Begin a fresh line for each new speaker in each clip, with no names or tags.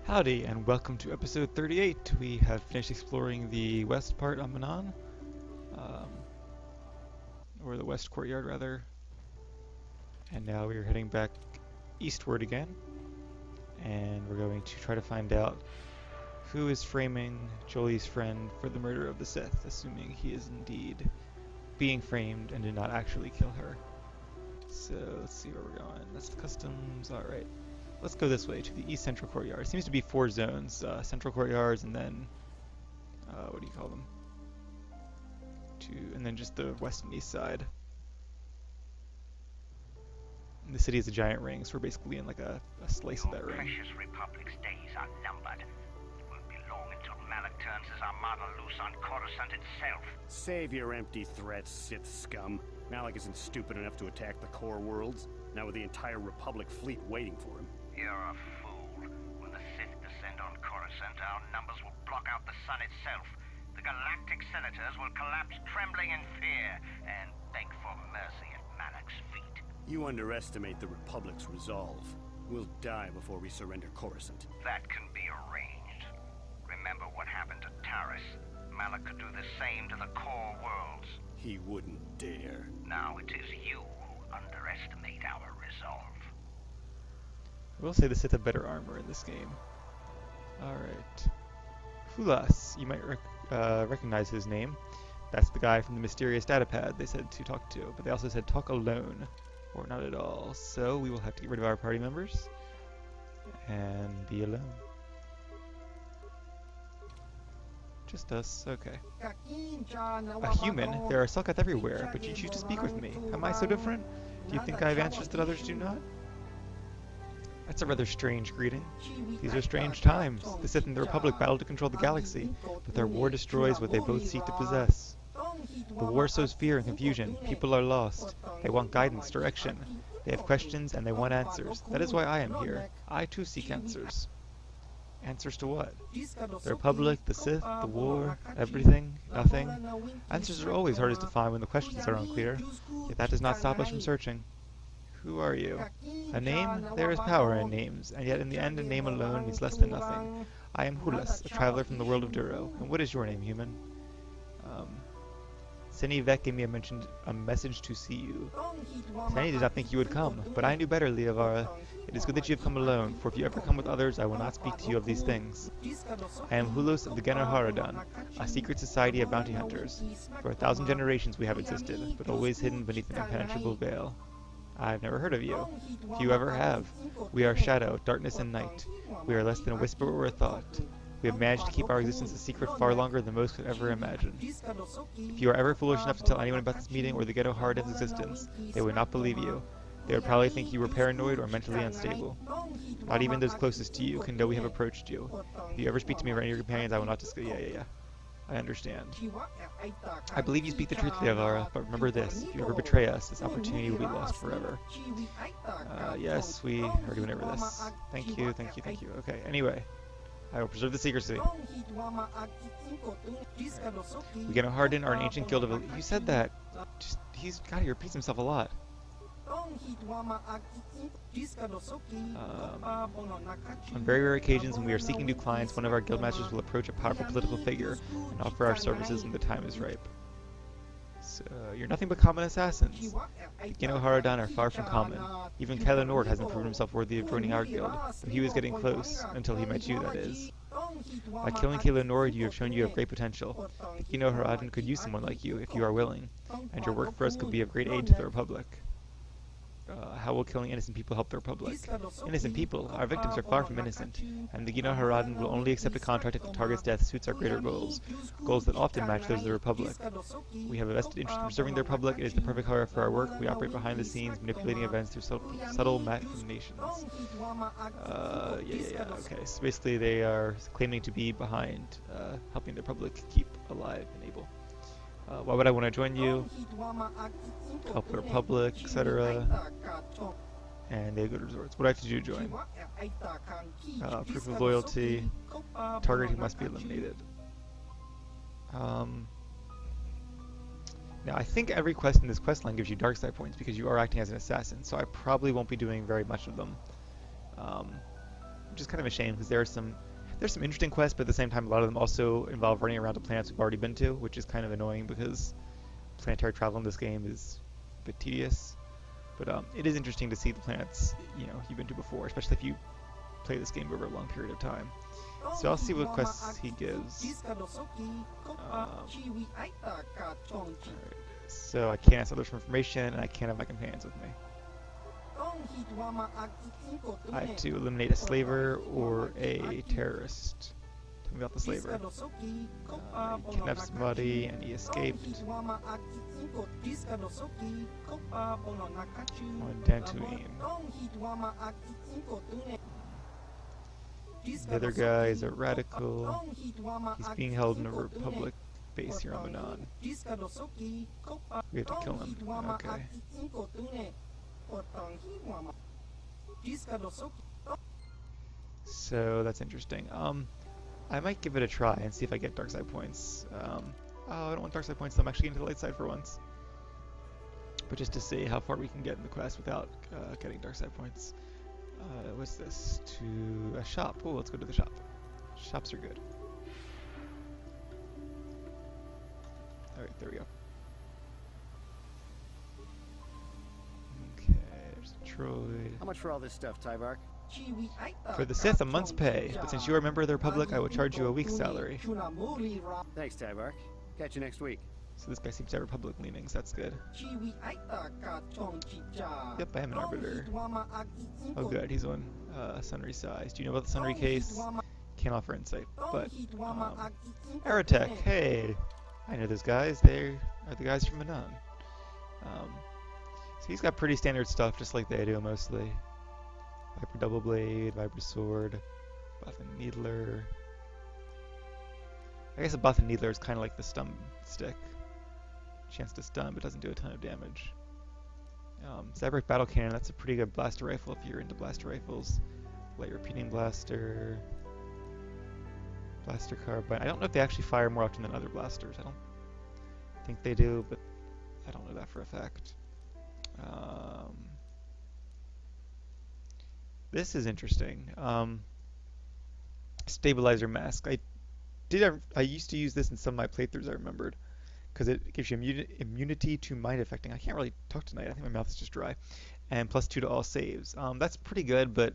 Howdy, and welcome to episode 38. We have finished exploring the west part of Manaan, um, or the west courtyard rather, and now we are heading back eastward again, and we're going to try to find out who is framing Jolie's friend for the murder of the Sith, assuming he is indeed being framed and did not actually kill her. So let's see where we're going. That's the customs, alright. Let's go this way to the East Central Courtyard. It seems to be four zones, Central Courtyards, and then, what do you call them? And then just the west and east side. And the city is a giant ring, so we're basically in like a slice of that ring.
Precious Republic's days are numbered. It won't be long until Malak turns his armada loose on Coruscant itself.
Save your empty threats, Sith scum. Malak isn't stupid enough to attack the core worlds, now with the entire Republic fleet waiting for him.
You're a fool. When the Sith descend on Coruscant, our numbers will block out the sun itself. The galactic senators will collapse trembling in fear and beg for mercy at Malak's feet.
You underestimate the Republic's resolve. We'll die before we surrender Coruscant.
That can be arranged. Remember what happened to Taris. Malak could do the same to the core worlds.
He wouldn't dare.
Now it is you who underestimate our resolve.
I will say the Sith have better armor in this game. Alright. Fulas, you might recognize his name. That's the guy from the mysterious datapad they said to talk to, but they also said talk alone, or not at all. So we will have to get rid of our party members and be alone. Just us, okay. A human? There are Selkath everywhere, but you choose to speak with me. Am I so different? Do you think I have answers that others do not? That's a rather strange greeting. These are strange times. The Sith and the Republic battle to control the galaxy, but their war destroys what they both seek to possess. The war sows fear and confusion. People are lost. They want guidance, direction. They have questions and they want answers. That is why I am here. I too seek answers. Answers to what? The Republic, the Sith, the war, everything, nothing. Answers are always hardest to find when the questions are unclear, yet that does not stop us from searching. Who are you? A name? There is power in names, and yet in the end a name alone means less than nothing. I am Hulas, a traveler from the world of Duro. And what is your name, human? Seni Vec gave me a message to see you. Seni did not think you would come, but I knew better, Liavara. It is good that you have come alone, for if you ever come with others, I will not speak to you of these things. I am Hulos of the Genor a secret society of bounty hunters. For 1,000 generations we have existed, but always hidden beneath an impenetrable veil. I've never heard of you. If you ever have, we are shadow, darkness, and night. We are less than a whisper or a thought. We have managed to keep our existence a secret far longer than most could ever imagine. If you are ever foolish enough to tell anyone about this meeting or the Ghetto Harden's existence, they would not believe you. They would probably think you were paranoid or mentally unstable. Not even those closest to you can know we have approached you. If you ever speak to me or any of your companions, I will not discuss. Yeah. I understand. I believe you speak the truth, Liavara, but remember this. If you ever betray us, this opportunity will be lost forever. Yes, we are doing over this. Thank you. Okay, anyway. I will preserve the secrecy. We get a Harden are an ancient guild of... You said that. God, he repeats himself a lot. On very rare occasions when we are seeking new clients, one of our guildmasters will approach a powerful political figure and offer our services when the time is ripe. So, you're nothing but common assassins. The Geno Haradan are far from common. Even Kylo Nord hasn't proven himself worthy of joining our guild, though he was getting close, until he met you, that is. By killing Kylo Nord, you have shown you have great potential. The Geno Haradan could use someone like you, if you are willing, and your work for us could be of great aid to the Republic. How will killing innocent people help the Republic? Innocent people? Our victims are far from innocent, and the Geno Haradan will only accept a contract if the target's death suits our greater goals, goals that often match those of the Republic. We have a vested interest in preserving the Republic. It is the perfect hire for our work. We operate behind the scenes, manipulating events through subtle machinations. Okay, so basically they are claiming to be behind helping the Republic keep alive and able. Why would I want to join you? Help the Republic, etc. And they have good resorts. What do I have to do to join? Proof of loyalty. Target who must be eliminated. Now I think every quest in this quest line gives you dark side points because you are acting as an assassin, so I probably won't be doing very much of them. which is kind of a shame because there's some interesting quests, but at the same time, a lot of them also involve running around to planets we've already been to, which is kind of annoying because planetary travel in this game is a bit tedious. But it is interesting to see the planets you've been to before, especially if you play this game over a long period of time. So I'll see what quests he gives. So I can't ask others for information, and I can't have my companions with me. I have to eliminate a slaver or a terrorist. Tell me about the slaver. He kidnapped somebody and he escaped. On Dantooine. The other guy is a radical. He's being held in a Republic base here on Manaan. We have to kill him. Okay. So that's interesting. I might give it a try and see if I get dark side points. Oh, I don't want dark side points, so I'm actually into the light side for once. But just to see how far we can get in the quest without getting dark side points. What's this? To a shop. Oh, let's go to the shop. Shops are good. Alright, there we go. Okay, there's Troy.
How much for all this stuff, Tyvark?
For the Sith, a month's pay, but since you are a member of the Republic, I will charge you a week's salary.
Thanks, Tyvark. Catch you next week.
So this guy seems to have Republic leanings, that's good. Yep, I am an Arbiter. Oh good, he's on Sunry size. Do you know about the Sunry case? Can't offer insight, but Aerotech, hey! I know those guys, they are the guys from Manaan. So he's got pretty standard stuff, just like they do mostly. Viper Double Blade, Viper Sword, Bothan Needler. I guess a Bothan Needler is kind of like the stun stick. Chance to stun, but doesn't do a ton of damage. Zabrak Battle Cannon, that's a pretty good blaster rifle if you're into blaster rifles. Light Repeating Blaster. Blaster Carbine. I don't know if they actually fire more often than other blasters. I don't think they do, but I don't know that for a fact. This is interesting. Stabilizer Mask. I used to use this in some of my playthroughs, I remembered, because it gives you immunity to mind affecting. I can't really talk tonight. I think my mouth is just dry. And +2 to all saves. That's pretty good, but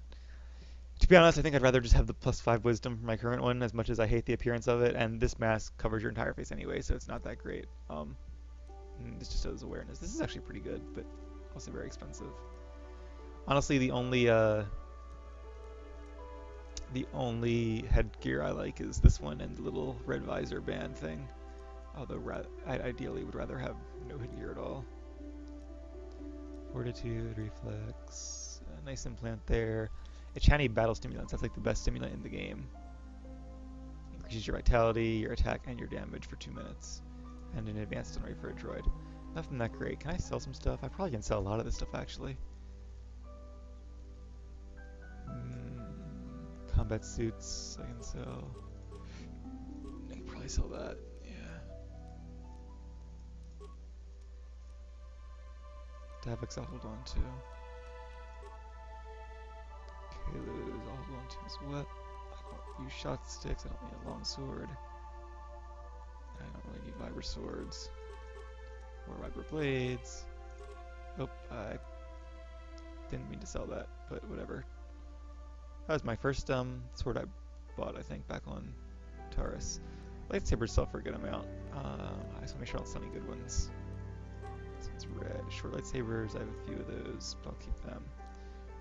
to be honest, I think I'd rather just have the +5 wisdom for my current one, as much as I hate the appearance of it. And this mask covers your entire face anyway, so it's not that great. This just does awareness. This is actually pretty good, but also very expensive. Honestly, the only headgear I like is this one and the little red visor band thing. Although I ideally would rather have no headgear at all. Fortitude, Reflex, a nice implant there. Echani Battle Stimulants, that's like the best stimulant in the game. Increases your vitality, your attack, and your damage for 2 minutes. And an advanced stun rate for a droid. Nothing that great. Can I sell some stuff? I probably can sell a lot of this stuff actually. Combat suits, I can sell. I can probably sell that, yeah. Davix I'll hold on to. Kalos I'll hold on to as well. I don't use shot sticks, I don't need a long sword. I don't really need Viper swords. Or Viper blades. Oh, I didn't mean to sell that, but whatever. That was my first sword I bought, I think, back on Taurus. Lightsabers sell for a good amount. I just want to make sure I don't sell any good ones. This one's red. Short lightsabers, I have a few of those, but I'll keep them.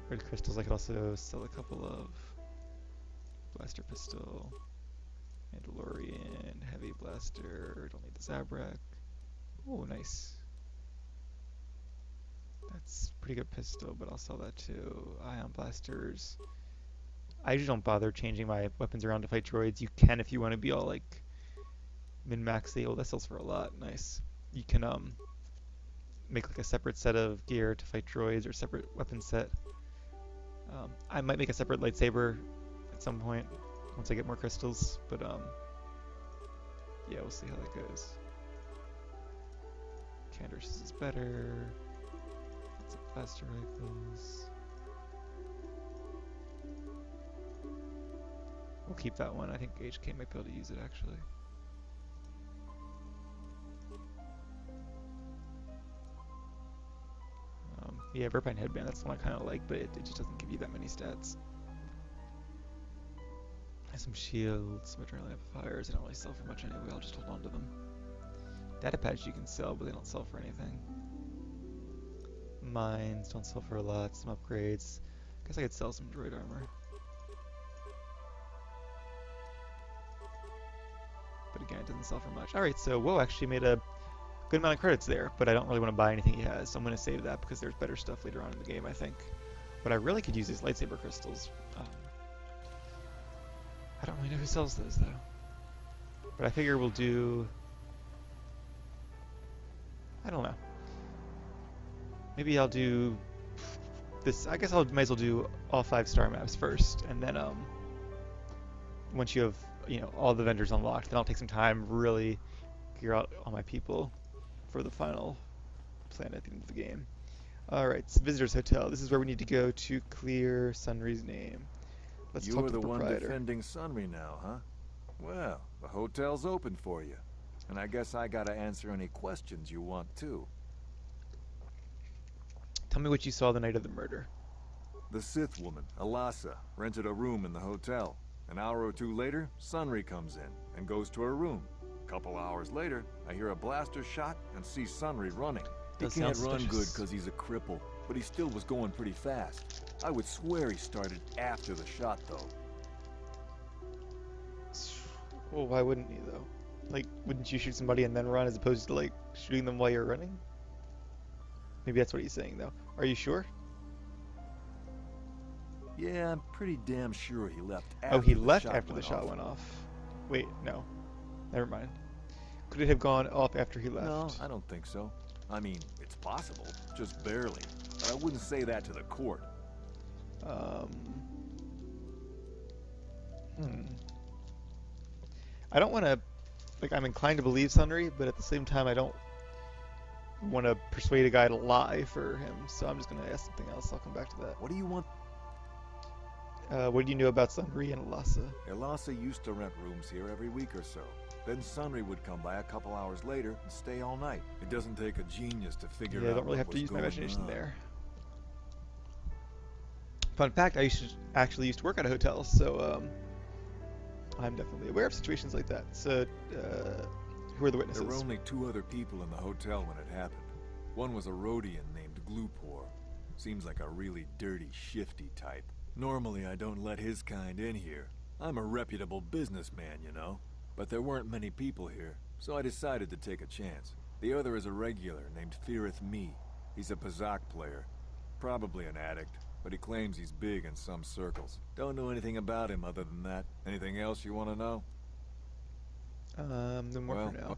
Red crystals, I could also sell a couple of. Blaster pistol. Mandalorian, heavy blaster, don't need the Zabrak. Oh, nice. That's a pretty good pistol, but I'll sell that too. Ion blasters. I usually don't bother changing my weapons around to fight droids. You can if you want to be all like min-maxy. Oh, that sells for a lot. Nice. You can make like a separate set of gear to fight droids or separate weapon set. I might make a separate lightsaber at some point once I get more crystals, but yeah, we'll see how that goes. Canderous is better. Lots of blaster rifles. We'll keep that one. I think HK might be able to use it, actually. Yeah, Verpine Headband, that's the one I kind of like, but it just doesn't give you that many stats. Some shields, some adrenaline amplifiers. I don't really sell for much anyway, I'll just hold on to them. Data pads you can sell, but they don't sell for anything. Mines don't sell for a lot. Some upgrades. Guess I could sell some droid armor. But again, it doesn't sell for much. Alright, so Woe actually made a good amount of credits there, but I don't really want to buy anything he has, so I'm going to save that because there's better stuff later on in the game, I think. What I really could use is lightsaber crystals. I don't really know who sells those, though. But I figure we'll do... I don't know. Maybe I'll do this. I guess I might as well do all 5 star maps first, and then once you have all the vendors unlocked, then I'll take some time really gear out all my people for the final plan at the end of the game. All right, so Visitors Hotel. This is where we need to go to clear Sunry's name. Let's talk to the proprietor.
You're the one defending Sunry now, huh? Well, the hotel's open for you, and I guess I gotta answer any questions you want too.
Tell me what you saw the night of the murder.
The Sith woman, Alasa, rented a room in the hotel. An hour or 2 later, Sunry comes in and goes to her room. A couple hours later, I hear a blaster shot and see Sunry running. He can't run good because he's a cripple, but he still was going pretty fast. I would swear he started after the shot, though.
Well, why wouldn't he, though? Like, wouldn't you shoot somebody and then run as opposed to, like, shooting them while you're running? Maybe that's what he's saying, though. Are you sure?
Yeah, I'm pretty damn sure he left after
Oh, he
the
left
shot
after the
went
shot
off.
went off. Wait, no. Never mind. Could it have gone off after he left?
No, I don't think so. I mean, it's possible, just barely. But I wouldn't say that to the court.
I don't want to... Like, I'm inclined to believe Sunry, but at the same time, I don't want to persuade a guy to lie for him, so I'm just going to ask something else. I'll come back to that.
What do you want?
What do you know about Sunry and Alasa?
Alasa used to rent rooms here every week or so. Then Sunry would come by a couple hours later and stay all night. It doesn't take a genius to figure out
I don't really have
what
to
was
use my
going
imagination
on.
there. Fun fact, I actually used to work at a hotel, so I'm definitely aware of situations like that. So, who are the witnesses?
There were only 2 other people in the hotel when it happened. One was a Rhodian named Glupor. Seems like a really dirty, shifty type. Normally I don't let his kind in here. I'm a reputable businessman, you know. But there weren't many people here, so I decided to take a chance. The other is a regular named Feareth Me. He's a Pazak player. Probably an addict, but he claims he's big in some circles. Don't know anything about him other than that. Anything else you want to know?
No more for now.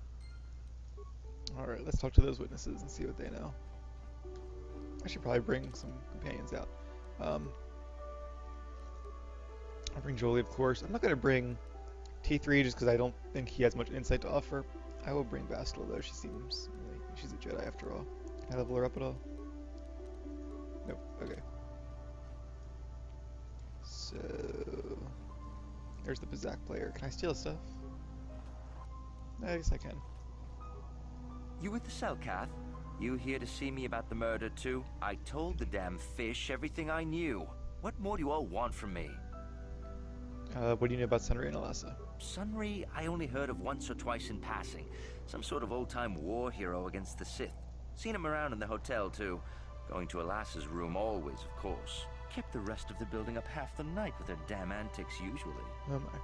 Alright, let's talk to those witnesses and see what they know. I should probably bring some companions out. I'll bring Jolie, of course. I'm not going to bring T3 just because I don't think he has much insight to offer. I will bring Bastila, though. She seems like she's a Jedi after all. Can I level her up at all? Nope. Okay. So... there's the Pazak player. Can I steal his stuff? I guess I can.
You with the Selkath? You here to see me about the murder too? I told the damn fish everything I knew. What more do you all want from me?
What do you know about Sunry and Alasa?
Sunry, I only heard of once or twice in passing. Some sort of old-time war hero against the Sith. Seen him around in the hotel too. Going to Alasa's room always, of course. Kept the rest of the building up half the night with their damn antics usually.
Oh my.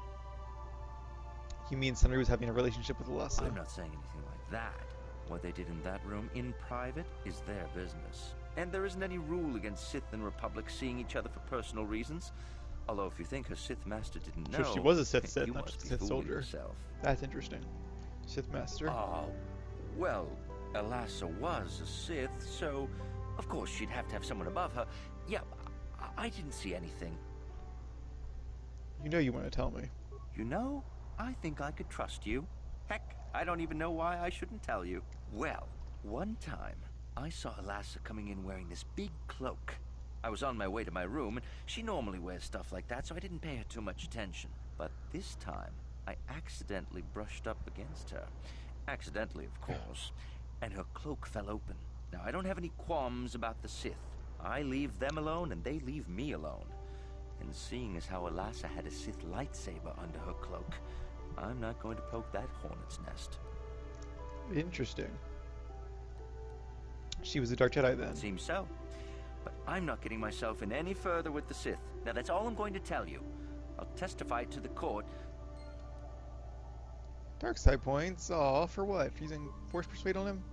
You mean Sunry was having a relationship with Alasa?
I'm not saying anything like that. What they did in that room in private is their business. And there isn't any rule against Sith and Republic seeing each other for personal reasons. Although if you think her Sith master didn't know...
So she was a Sith Sith,
you
not
must
just a
be
Sith
fooling
soldier.
yourself.
That's interesting. Sith master?
Oh, well, Alasa was a Sith, so of course she'd have to have someone above her. Yeah, I didn't see anything.
You know you want to tell me.
You know, I think I could trust you. Heck, I don't even know why I shouldn't tell you. Well, one time, I saw Alasa coming in wearing this big cloak. I was on my way to my room, and she normally wears stuff like that, so I didn't pay her too much attention. But this time, I accidentally brushed up against her. Accidentally, of course. And her cloak fell open. Now, I don't have any qualms about the Sith. I leave them alone, and they leave me alone. And seeing as how Alassa had a Sith lightsaber under her cloak, I'm not going to poke that hornet's nest.
Interesting. She was a Dark Jedi then.
Seems so. But I'm not getting myself in any further with the Sith. Now, that's all I'm going to tell you. I'll testify to the court.
Dark side points? Aw, for what? For using Force Persuade on him?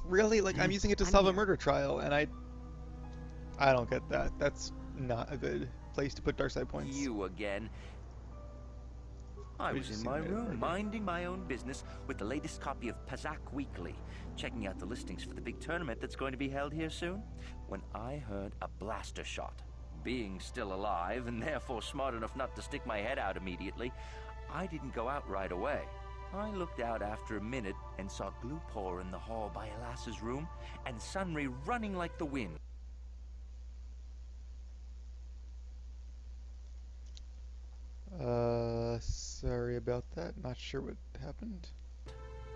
Really? Like, I'm using it to solve a murder trial, and I don't get that. That's not a good place to put dark side points.
You again. I was in my room, minding my own business with the latest copy of Pazak Weekly, checking out the listings for the big tournament that's going to be held here soon, when I heard a blaster shot. Being still alive, and therefore smart enough not to stick my head out immediately, I didn't go out right away. I looked out after a minute and saw Glupor in the hall by Alassa's room, and Sunry running like the wind.
Sorry about that. Not sure what happened.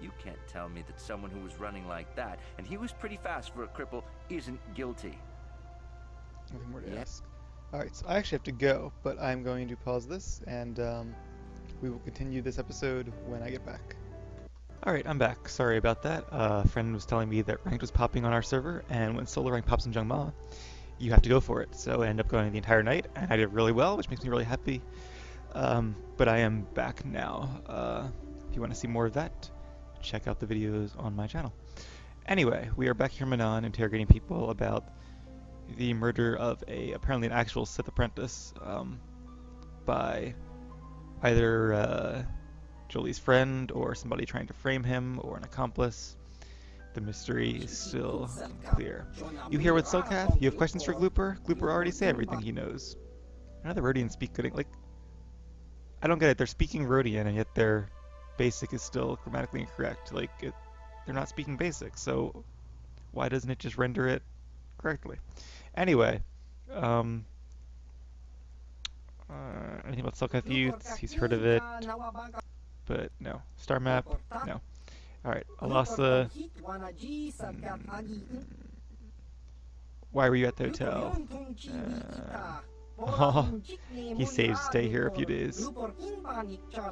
You can't tell me that someone who was running like that, and he was pretty fast for a cripple, isn't guilty.
Nothing more to ask. Alright, so I actually have to go, but I'm going to pause this, and we will continue this episode when I get back. Alright, I'm back. Sorry about that. A friend was telling me that ranked was popping on our server, and when solo rank pops in Jungma, you have to go for it. So I ended up going the entire night, and I did really well, which makes me really happy. But I am back now. If you want to see more of that, check out the videos on my channel. Anyway, we are back here in Manaan interrogating people about the murder of apparently an actual Sith apprentice by either Jolie's friend or somebody trying to frame him or an accomplice. The mystery is still unclear. You here with Silkath? You have questions for Glooper? Glooper already said everything he knows. I know the Rhodians speak good, like, I don't get it. They're speaking Rhodian, and yet their basic is still grammatically incorrect. Like, they're not speaking basic, so why doesn't it just render it correctly? Anyway, anything about Silkath Youths? He's heard of it, but no. Star map? No. Alright, Alassa. Why were you at the hotel? Oh, he saved stay here a few days.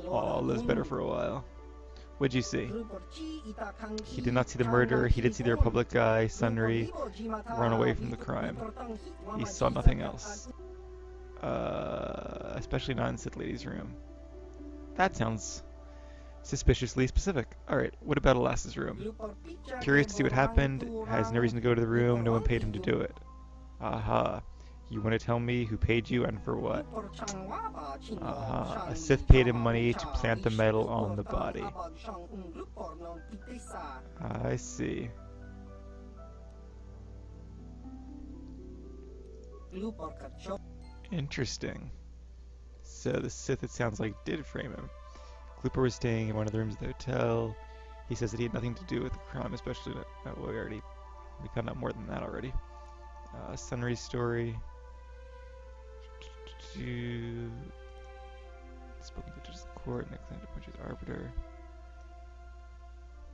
Oh, lives better for a while. What'd you see? He did not see the murder. He did see the Republic guy, Sunry, run away from the crime. He saw nothing else. Especially not in Sith Lady's room. That sounds suspiciously specific. Alright, what about Alassa's room? Curious to see what happened. Has no reason to go to the room. No one paid him to do it. Aha. You want to tell me who paid you and for what? A Sith paid him money to plant the metal on the body. I see. Interesting. So the Sith, it sounds like, did frame him. Glooper was staying in one of the rooms of the hotel. He says that he had nothing to do with the crime, especially we found out more than that already. Sunry's story. Spoken to judge's court, next time to punches arbiter.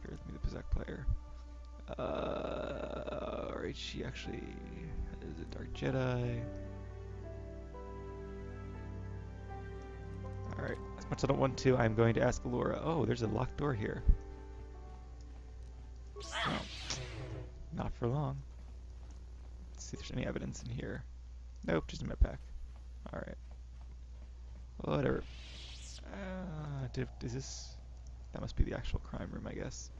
Here with me, the Pazak player. Alright, she actually is a Dark Jedi. Alright, as much as I don't want to, I'm going to ask Laura. Oh, there's a locked door here. Oh, not for long. Let's see if there's any evidence in here. Nope, just in my pack. Alright. Whatever. Is this... That must be the actual crime room, I guess.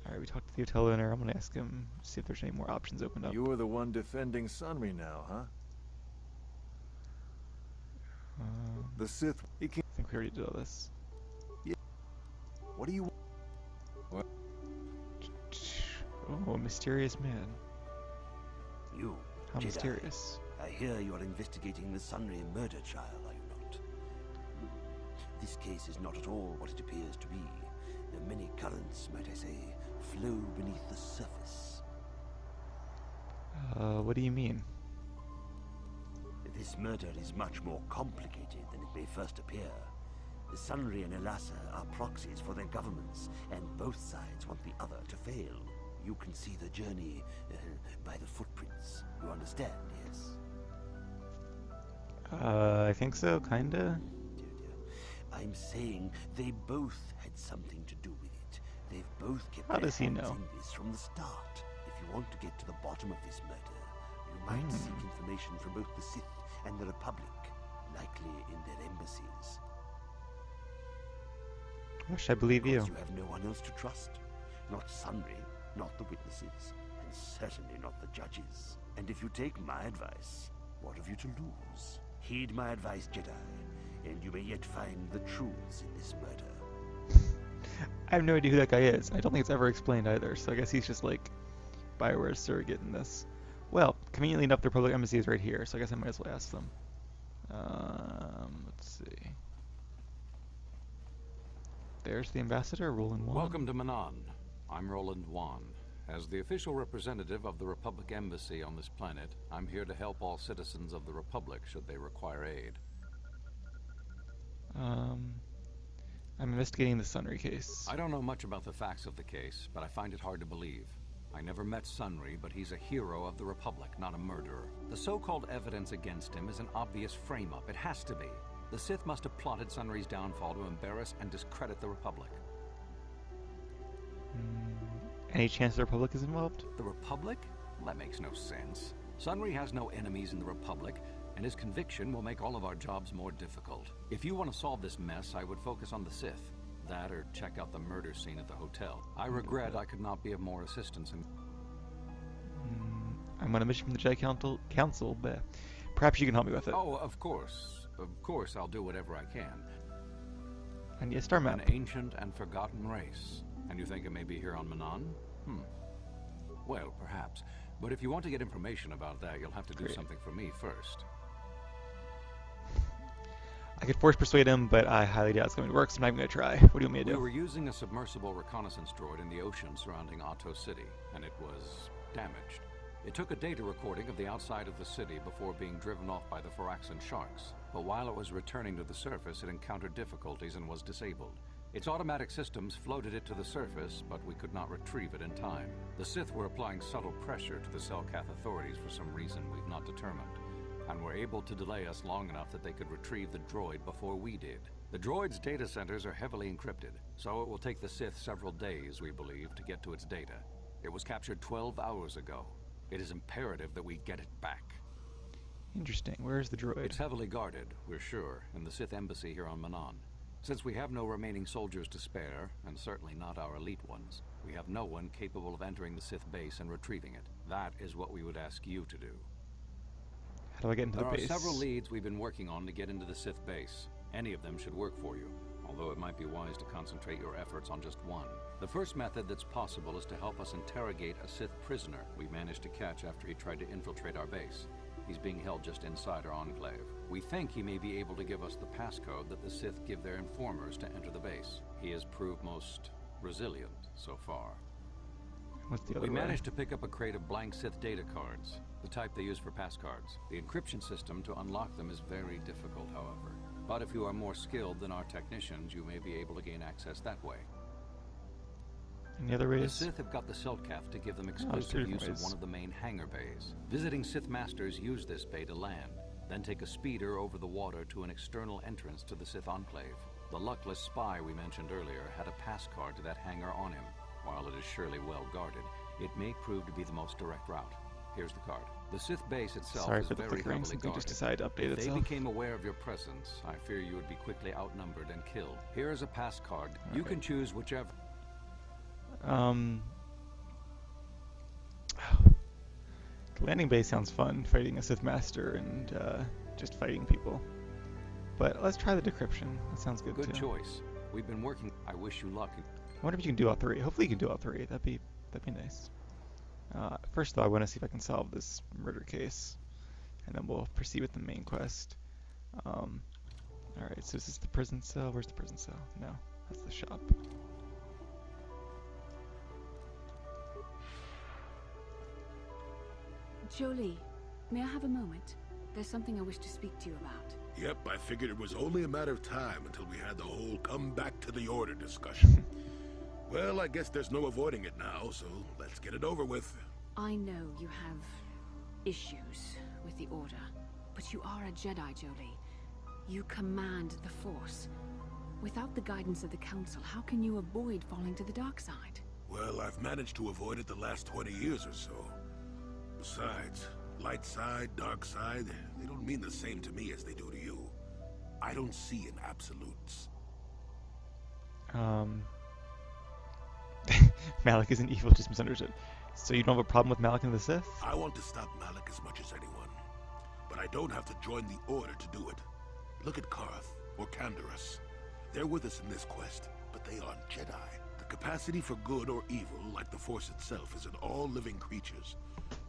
Alright, we talked to the hotel owner. I'm gonna ask him, see if there's any more options opened up.
You were the one defending Sunry now, huh? The Sith...
I think we already did all this.
Yeah. What do you... What?
Oh, a mysterious man.
You,
How
Jedi.
mysterious.
I hear you are investigating the Sunry murder trial, are you not? This case is not at all what it appears to be. There are many currents, might I say, flow beneath the surface.
What do you mean?
This murder is much more complicated than it may first appear. The Sunry and Elassa are proxies for their governments, and both sides want the other to fail. You can see the journey by the footprints. You understand, yes?
I think so, kinda.
Dear, dear. I'm saying they both had something to do with it. They've both kept
How
their
does he
hands
know?
in this from the start. If you want to get to the bottom of this murder, you might seek information from both the Sith and the Republic, likely in their embassies.
Wish I believe you.
Because you have no one else to trust. Not Sunry, not the witnesses, and certainly not the judges. And if you take my advice, what have you to lose? Heed my advice, Jedi, and you may yet find the truths in this murder.
I have no idea who that guy is. I don't think it's ever explained either, so I guess he's just like Bioware's surrogate in this. Well, conveniently enough, the Republic Embassy is right here, so I guess I might as well ask them. Let's see. There's the ambassador, Roland Wan.
Welcome to Manaan. I'm Roland Wan. As the official representative of the Republic Embassy on this planet, I'm here to help all citizens of the Republic should they require aid.
I'm investigating the Sunry case.
I don't know much about the facts of the case, but I find it hard to believe. I never met Sunry, but he's a hero of the Republic, not a murderer. The so-called evidence against him is an obvious frame-up. It has to be. The Sith must have plotted Sunry's downfall to embarrass and discredit the Republic.
Any chance the Republic is involved?
The Republic? Well, that makes no sense. Sunry has no enemies in the Republic, and his conviction will make all of our jobs more difficult. If you want to solve this mess, I would focus on the Sith. That or check out the murder scene at the hotel. I regret I could not be of more assistance in...
I'm on a mission from the Jedi Council, but perhaps you can help me with it.
Oh, of course. Of course, I'll do whatever I can.
I need a star
An
map.
ancient and forgotten race. And you think it may be here on Manaan? Well, perhaps. But if you want to get information about that, you'll have to do something for me first.
I could force persuade him, but I highly doubt it's going to work, so I'm not even going to try. What do you want me to
We
do?
were using a submersible reconnaissance droid in the ocean surrounding Otto City, and it was damaged. It took a data recording of the outside of the city before being driven off by the Phyraxan sharks. But while it was returning to the surface, it encountered difficulties and was disabled. Its automatic systems floated it to the surface, but we could not retrieve it in time. The Sith were applying subtle pressure to the Selkath authorities for some reason we've not determined, and were able to delay us long enough that they could retrieve the droid before we did. The droid's data centers are heavily encrypted, so it will take the Sith several days, we believe, to get to its data. It was captured 12 hours ago. It is imperative that we get it back.
Interesting. Where's the droid?
It's heavily guarded, we're sure, in the Sith embassy here on Manaan. Since we have no remaining soldiers to spare, and certainly not our elite ones, we have no one capable of entering the Sith base and retrieving it. That is what we would ask you to do.
How do I get into the base?
There are several leads we've been working on to get into the Sith base. Any of them should work for you, although it might be wise to concentrate your efforts on just one. The first method that's possible is to help us interrogate a Sith prisoner we managed to catch after he tried to infiltrate our base. He's being held just inside our enclave. We think he may be able to give us the passcode that the Sith give their informers to enter the base. He has proved most resilient so far.
What's the other
We
way?
managed to pick up a crate of blank Sith data cards, the type they use for pass cards. The encryption system to unlock them is very difficult, however. But if you are more skilled than our technicians, you may be able to gain access that way.
Any other
The
ways?
Sith have got the Selkath to give them
there's
exclusive
different
use of
ways.
one of the main hangar bays. Visiting Sith Masters use this bay to land, then take a speeder over the water to an external entrance to the Sith Enclave. The luckless spy we mentioned earlier had a pass card to that hangar on him. While it is surely well guarded, it may prove to be the most direct route. Here's the card. The Sith base itself
Sorry
is
for the
very
flickering.
heavily
Something
guarded.
just decided to update
If they
itself.
became aware of your presence, I fear you would be quickly outnumbered and killed. Here is a pass card. You
Okay.
can choose whichever...
The landing base sounds fun, fighting a Sith Master and just fighting people. But let's try the decryption. That sounds good
Good
too.
choice. We've been working... I wish you luck.
I wonder if you can do all three. Hopefully you can do all three. That'd be nice. First though, I want to see if I can solve this murder case, and then we'll proceed with the main quest. Alright, so this is the prison cell. Where's the prison cell? No, that's the shop.
Jolie, may I have a moment? There's something I wish to speak to you about.
Yep, I figured it was only a matter of time until we had the whole come back to the order discussion. Well, I guess there's no avoiding it now, so let's get it over with.
I know you have issues with the Order, but you are a Jedi, Jolie. You command the Force. Without the guidance of the Council, how can you avoid falling to the dark side?
Well, I've managed to avoid it the last 20 years or so. Besides, light side, dark side, they don't mean the same to me as they do to you. I don't see in absolutes.
Malik isn't evil, just misunderstood. So you don't have a problem with Malik and the Sith?
I want to stop Malik as much as anyone, but I don't have to join the Order to do it. Look at Karth or Canderous. They're with us in this quest, but they aren't Jedi. The capacity for good or evil, like the Force itself, is in all living creatures.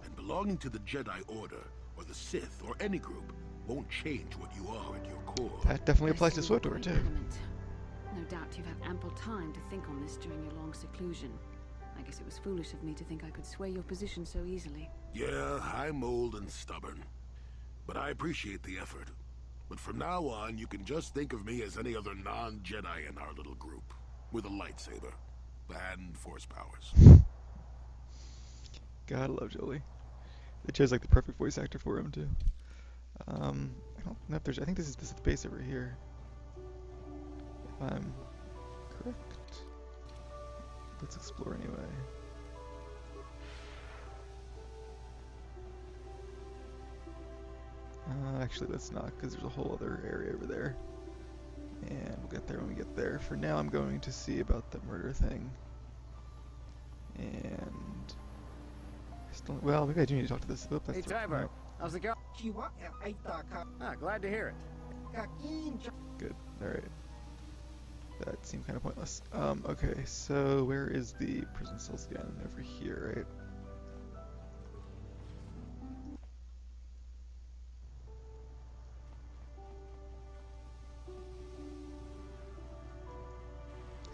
And belonging to the Jedi Order, or the Sith, or any group, won't change what you are at your core.
That definitely applies to SWTOR too.
No doubt you've had ample time to think on this during your long seclusion. I guess it was foolish of me to think I could sway your position so easily.
Yeah, I'm old and stubborn. But I appreciate the effort. But from now on, you can just think of me as any other non-Jedi in our little group. With a lightsaber. And Force powers.
God, I love Jolie. They chose like the perfect voice actor for him too. I don't know if there's. I think this is the base over here. If I'm correct. Let's explore anyway. Actually, let's not, because there's a whole other area over there. And we'll get there when we get there. For now, I'm going to see about the murder thing. And... well, maybe I do need to talk to this. Oh,
Hey, Tyber, how's it going? Glad to hear it.
Good, alright. That seemed kind of pointless. Okay, so where is the prison cells again? Over here, right?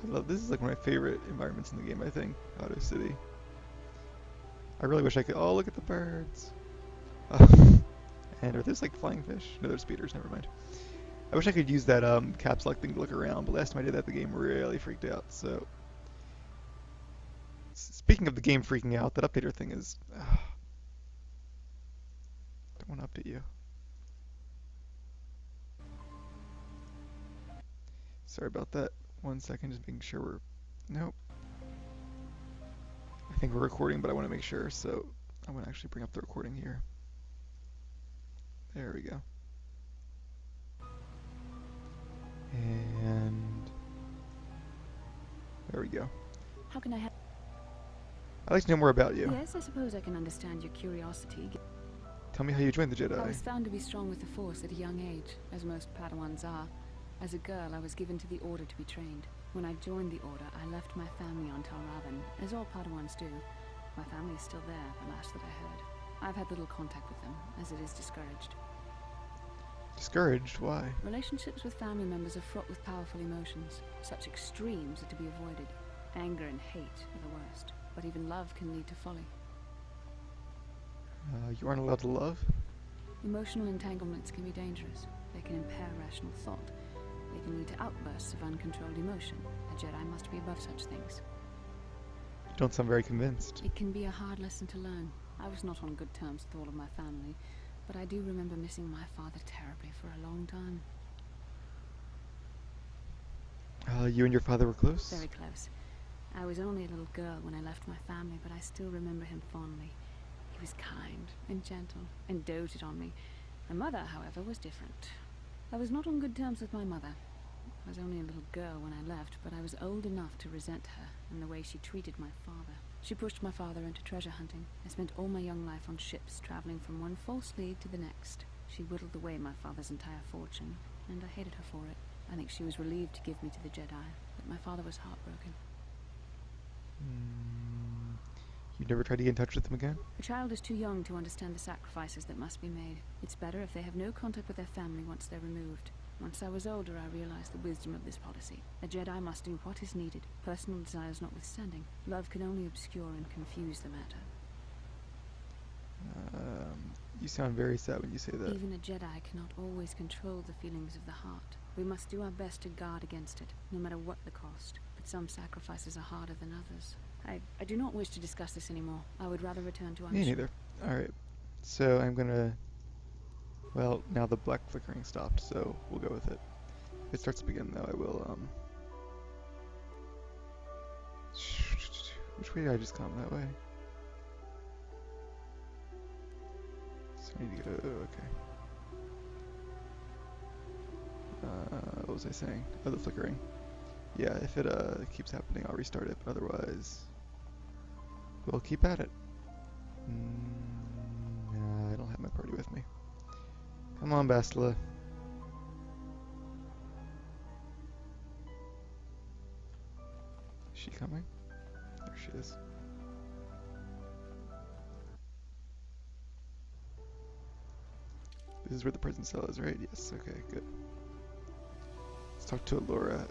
I love this. Is like one of my favorite environments in the game, I think. Auto City. I really wish I could. Oh, look at the birds. And are those like flying fish? No, they're speeders. Never mind. I wish I could use that caps lock thing to look around, but last time I did that, the game really freaked out. So, speaking of the game freaking out, that updater thing is. Don't want to update you. Sorry about that. 1 second, just making sure we're... Nope. I think we're recording, but I want to make sure, so I'm going to actually bring up the recording here. There we go. And... there we go.
How can I help?
I'd like to know more about you.
Yes, I suppose I can understand your curiosity.
Tell me how you joined the Jedi.
I was found to be strong with the Force at a young age, as most Padawans are. As a girl, I was given to the Order to be trained. When I joined the Order, I left my family on Tel Ravan, as all Padawans do. My family is still there, the last that I heard. I've had little contact with them, as it is discouraged.
Discouraged? Why?
Relationships with family members are fraught with powerful emotions. Such extremes are to be avoided. Anger and hate are the worst, but even love can lead to folly.
You aren't allowed to love?
Emotional entanglements can be dangerous. They can impair rational thought. They can lead to outbursts of uncontrolled emotion. A Jedi must be above such things.
You don't sound very convinced.
It can be a hard lesson to learn. I was not on good terms with all of my family, but I do remember missing my father terribly for a long time.
You and your father were close?
Very close. I was only a little girl when I left my family, but I still remember him fondly. He was kind and gentle and doted on me. My mother, however, was different. I was not on good terms with my mother. I was only a little girl when I left, but I was old enough to resent her and the way she treated my father. She pushed my father into treasure hunting. I spent all my young life on ships, traveling from one false lead to the next. She whittled away my father's entire fortune, and I hated her for it. I think she was relieved to give me to the Jedi, but my father was heartbroken.
You never tried to get in touch with them again?
A child is too young to understand the sacrifices that must be made. It's better if they have no contact with their family once they're removed. Once I was older, I realized the wisdom of this policy. A Jedi must do what is needed, personal desires notwithstanding. Love can only obscure and confuse the matter.
You sound very sad when you say that.
Even a Jedi cannot always control the feelings of the heart. We must do our best to guard against it, no matter what the cost. But some sacrifices are harder than others. I do not wish to discuss this anymore. I would rather return to our
Me
mission.
neither. Alright. So I'm gonna... Well, now the black flickering stopped, so we'll go with it. If it starts up again, though, I will, Which way did I just come? That way? So I need to go... okay. What was I saying? Oh, the flickering. Yeah, if it keeps happening, I'll restart it, but otherwise... we'll keep at it. Nah, I don't have my party with me. Come on, Bastila. Is she coming? There she is. This is where the prison cell is, right? Yes, okay, good. Let's talk to Alora.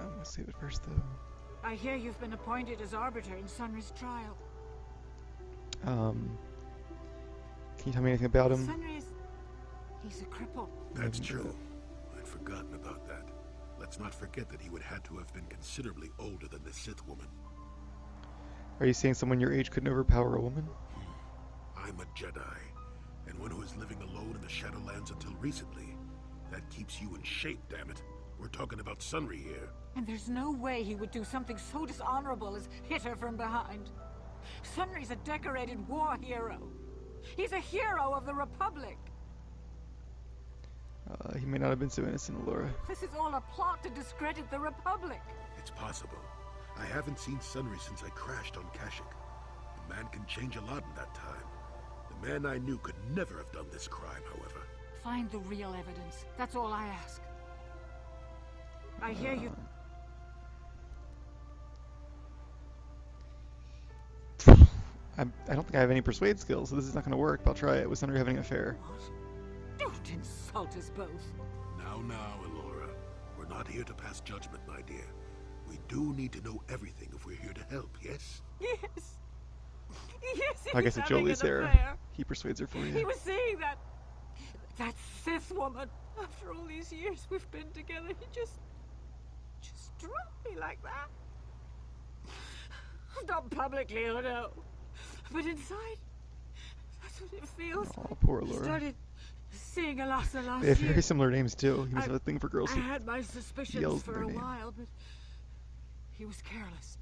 I'm gonna save it first, though.
I hear you've been appointed as arbiter in Sunry's trial.
Can you tell me anything about him?
He's a cripple.
That's true. I'd forgotten about that. Let's not forget that he would have to have been considerably older than the Sith woman.
Are you saying someone your age couldn't overpower a woman?
I'm a Jedi, and one who is living alone in the Shadowlands until recently. That keeps you in shape, damn it. We're talking about Sunry here.
And there's no way he would do something so dishonorable as hit her from behind. Sunry's a decorated war hero. He's a hero of the Republic.
He may not have been so innocent, Alora.
This is all a plot to discredit the Republic.
It's possible. I haven't seen Sunry since I crashed on Kashyyyk. The man can change a lot in that time. The man I knew could never have done this crime, however.
Find the real evidence. That's all I ask. I hear you.
I don't think I have any persuade skills, so this is not going to work, but I'll try it with Sunry having an affair.
What? Don't insult us both.
Now, Alora. We're not here to pass judgment, my dear. We do need to know everything if we're here to help, yes?
Yes. Yes,
I guess if
having
Jolie's
an
there,
affair.
he persuades her for you.
He was saying that Sith woman. After all these years we've been together, he just dropped me like that. Not publicly, oh no. But inside, that's what it feels
Oh,
like.
poor
He
Laura.
started seeing Alasa last
They have
year.
very similar names, too. He must have a thing for girls
I
who
had my suspicions
yells
for
their
a
name.
while, but he was careless.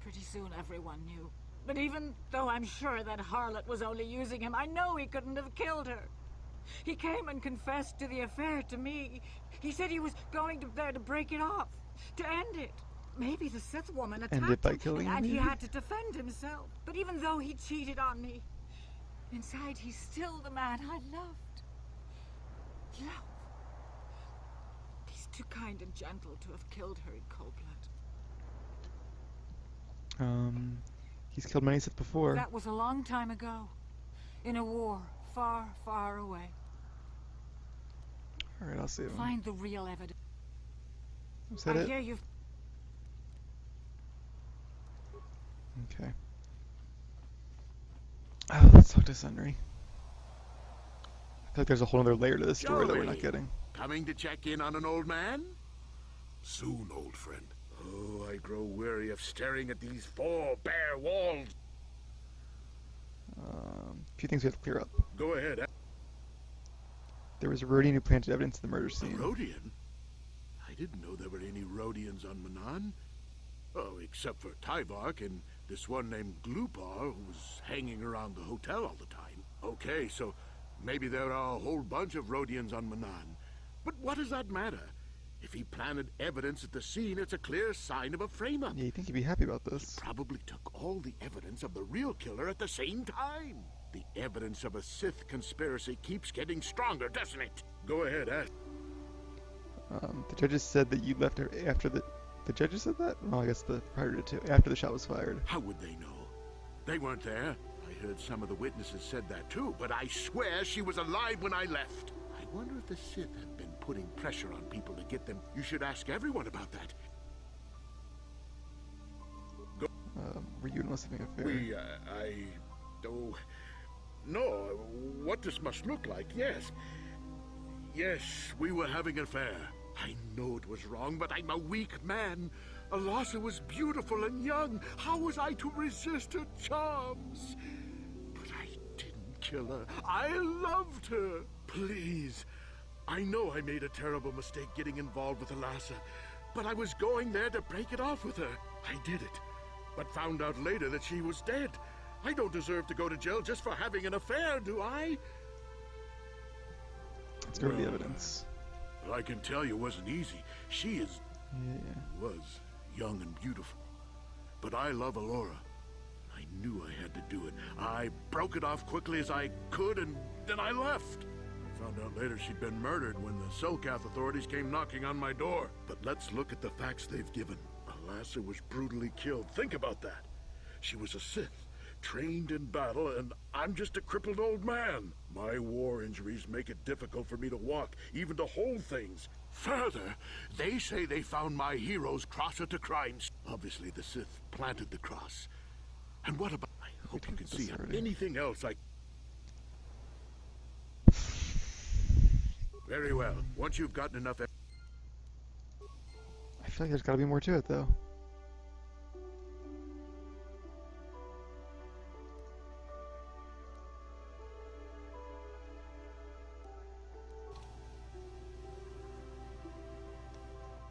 Pretty soon everyone knew. But even though I'm sure that harlot was only using him, I know he couldn't have killed her. He came and confessed to the affair to me. He said he was going there to break it off, to end it. Maybe the Sith woman attacked
End it by
him,
killing him,
and he
maybe?
had to defend himself. But even though he cheated on me, inside he's still the man I loved. Love. He's too kind and gentle to have killed her in cold blood.
He's killed many Sith before.
That was a long time ago. In a war far, far away.
Alright, I'll save him.
Find the real evidence.
Is that
I
it?
hear you.
Okay. Oh, let's talk to Sunry. I feel like there's a whole other layer to this story that we're not
Joey.
getting.
Coming to check in on an old man?
Soon, old friend.
Oh, I grow weary of staring at these four bare walls.
A few things we have to clear up.
Go ahead.
There was a Rodian who planted evidence in the murder
A
scene.
Rodian? I didn't know there were any Rodians on Manaan. Oh, except for Tyvark and this one named Glupar who was hanging around the hotel all the time. Okay, so maybe there are a whole bunch of Rodians on Manaan. But what does that matter? If he planted evidence at the scene, it's a clear sign of a frame-up.
Yeah, you think he'd be happy about this?
Probably took all the evidence of the real killer at the same time. The evidence of a Sith conspiracy keeps getting stronger, doesn't it? Go ahead, ask.
The judges said that you left after the... The judges said that? Well, I guess the prior to too. After the shot was fired.
How would they know? They weren't there. I heard some of the witnesses said that too, but I swear she was alive when I left. I wonder if the Sith have been putting pressure on people to get them. You should ask everyone about that.
Were you enlisting an affair?
No,
what this must look like, yes. Yes, we were having an affair. I know it was wrong, but I'm a weak man. Alasa was beautiful and young. How was I to resist her charms? But I didn't kill her. I loved her. Please. I know I made a terrible mistake getting involved with Alasa, but I was going there to break it off with her. I did it, but found out later that she was dead. I don't deserve to go to jail just for having an affair, do I?
Let's go to the evidence.
Well, I can tell you it wasn't easy. She was young and beautiful. But I love Alora. I knew I had to do it. I broke it off quickly as I could, and then I left. I found out later she'd been murdered when the Selkath authorities came knocking on my door. But let's look at the facts they've given. Alasa was brutally killed. Think about that. She was a Sith, trained in battle, and I'm just a crippled old man. My war injuries make it difficult for me to walk, even to hold things. Further, they say they found my hero's cross at the crime scene. Obviously, the Sith planted the cross. And what about... I hope you can see anything else I... Very well. Once you've gotten enough...
I feel like there's gotta be more to it, though.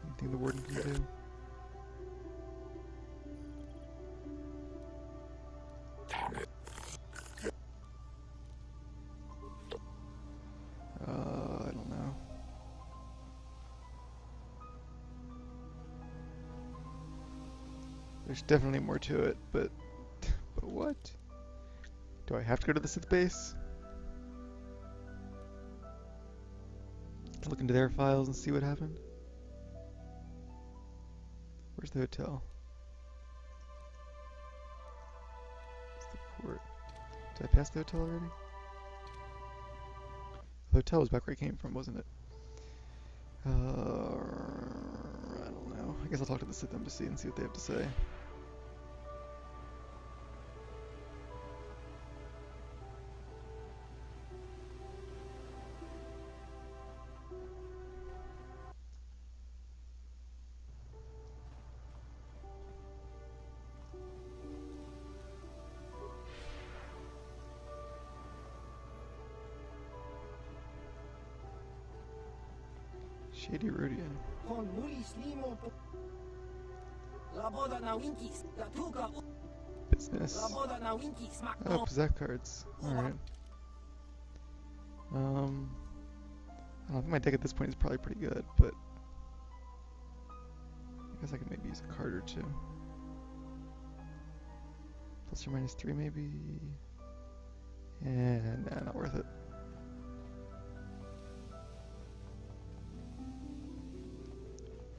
Anything the warden can do? I don't know. There's definitely more to it, but what? Do I have to go to the Sith base? Look into their files and see what happened? Where's the hotel? It's the port. Did I pass the hotel already? The hotel was back where I came from, wasn't it? I don't know. I guess I'll talk to the Sith Embassy and see what they have to say. Shady Rodian. Business. Oh, possess cards. Alright. I don't think my deck at this point is probably pretty good, but I guess I could maybe use a card or two. Plus or minus 3 maybe. And nah, not worth it.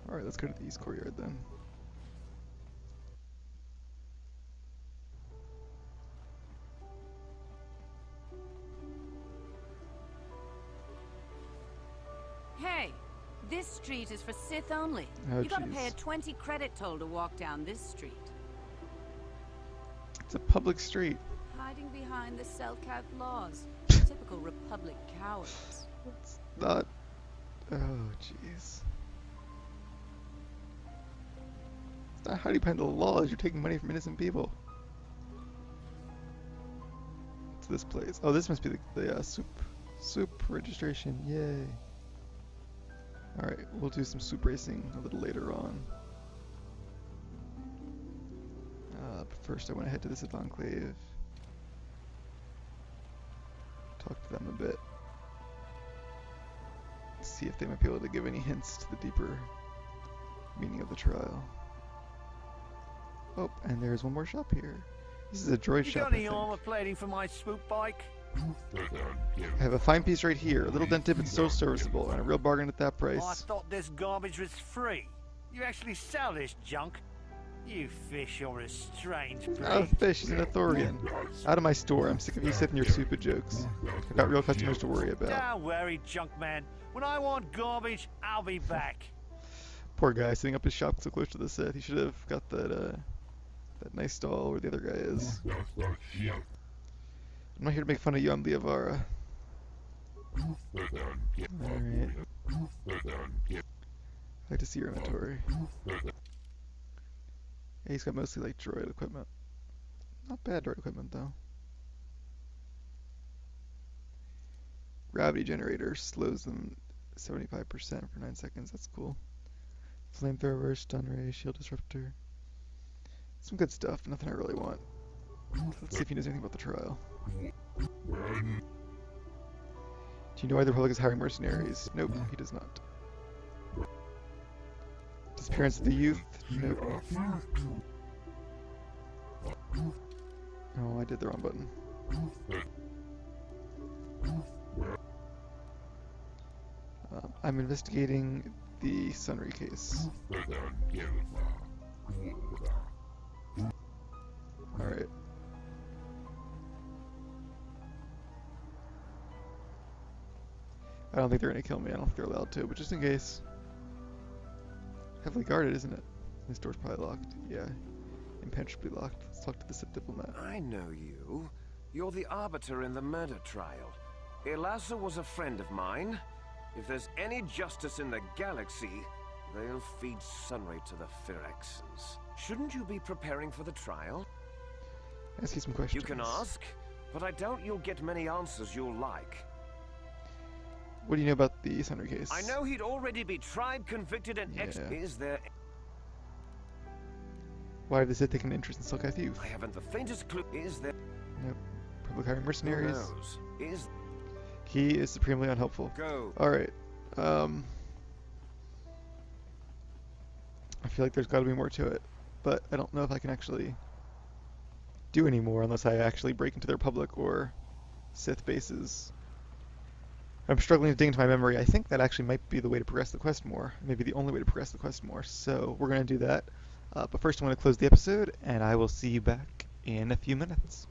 Alright, let's go to the East Courtyard then.
Hey, this street is for Sith only.
Oh,
you gotta
geez.
pay a 20 credit toll to walk down this street.
It's a public street.
Hiding behind the Selkath laws. Typical Republic cowards.
It's not... Oh, jeez. It's not hiding behind the laws. You're taking money from innocent people. It's this place. Oh, this must be the soup registration. Yay. Alright, we'll do some soup racing a little later on. But first I want to head to the Sith Enclave. Talk to them a bit. See if they might be able to give any hints to the deeper meaning of the trial. Oh, and there's one more shop here. This is a droid shop,
got any armor plating for my swoop bike?
I have a fine piece right here. A little dented but still serviceable, and a real bargain at that price.
Oh, I thought this garbage was free. You actually sell this junk? You fish are a strange breed.
Not a fish, he's an Ithorian. Out of my store. I'm sick of you Sith and your stupid jokes. I've got real customers to worry about.
Don't worry, junk man. When I want garbage, I'll be back.
Poor guy, setting up his shop so close to the Sith. He should have got that nice stall where the other guy is. I'm not here to make fun of you, I'm Leovara. Alright. I'd like to see your inventory. Yeah, he's got mostly like droid equipment. Not bad droid equipment though. Gravity generator slows them 75% for 9 seconds. That's cool. Flamethrower, stun ray, shield disruptor. Some good stuff, nothing I really want. Let's see if he knows anything about the trial. Do you know why the Republic is hiring mercenaries? Nope, he does not. Disappearance of the youth? Nope. Oh, I did the wrong button. I'm investigating the Sunry case. Alright. I don't think they're gonna kill me. I don't think they're allowed to, but just in case. Heavily guarded, isn't it? This door's probably locked. Yeah. Impenetrably locked. Let's talk to the Sith diplomat.
I know you. You're the arbiter in the murder trial. Elasa was a friend of mine. If there's any justice in the galaxy, they'll feed Sunray to the Phyraxans. Shouldn't you be preparing for the trial?
Ask you some questions.
You can ask, but I doubt you'll get many answers you'll like.
What do you know about the Sunry case?
I know he'd already be tried, convicted, and Is there...
Why have the Sith taken an interest in Silkath Youth?
I haven't the faintest clue. Is there...
Nope. Public hiring mercenaries.
Who knows? Is...
He is supremely unhelpful.
Go.
Alright. I feel like there's got to be more to it, but I don't know if I can actually do any more unless I actually break into the Republic or Sith bases. I'm struggling to dig into my memory. I think that actually might be the way to progress the quest more. Maybe the only way to progress the quest more. So we're going to do that. But first I'm going to close the episode, and I will see you back in a few minutes.